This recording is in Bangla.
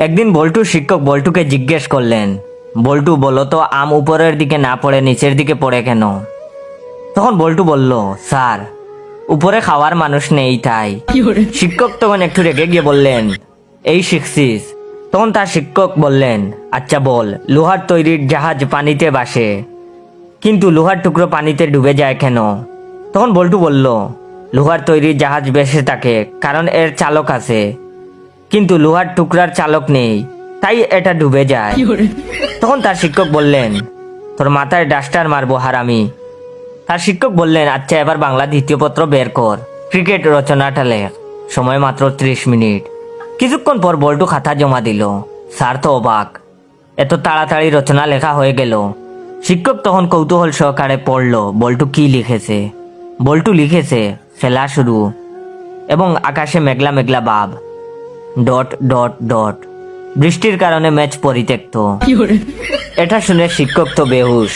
একদিন বল্টুর শিক্ষক বল্টুকে জিজ্ঞেস করলেন, বল্টু বলো তো আম উপরের দিকে না পড়ে নিচের দিকে পড়ে কেন? তখন বল্টু বলল, স্যার উপরে খাওয়ার মানুষ নেই তাই। শিক্ষক তখন একটু রেগে গিয়ে বললেন, এই শিখছিস? তখন তার শিক্ষক বললেন, আচ্ছা বল, লোহার তৈরির জাহাজ পানিতে ভাসে কিন্তু লোহার টুকরো পানিতে ডুবে যায় কেন? তখন বল্টু বলল, লোহার তৈরির জাহাজ ভেসে থাকে কারণ এর চালক আছে, কিন্তু লোহার টুকরার চালক নেই তাই এটা ডুবে যায়। তখন তার শিক্ষক বললেন, তোর মাথায় ডাস্টার মারবো হারামি। তার শিক্ষক বললেন, আচ্ছা এবার বাংলা দ্বিতীয় পত্র বের কর, ক্রিকেট রচনাটা লেখ, সময় মাত্র 30 মিনিট। কিছুক্ষণ পর বল্টু খাতা জমা দিল। স্যার তো অবাক, এত তাড়াতাড়ি রচনা লেখা হয়ে গেল। শিক্ষক তখন কৌতূহল সহকারে পড়ল বল্টু কি লিখেছে। বল্টু লিখেছে, খেলা শুরু এবং আকাশে মেঘলা মেঘলা ভাব, ডট ডট ডট, বৃষ্টির কারণে ম্যাচ পরিত্যক্ত। এটা শুনে শিক্ষক তো বেহুশ।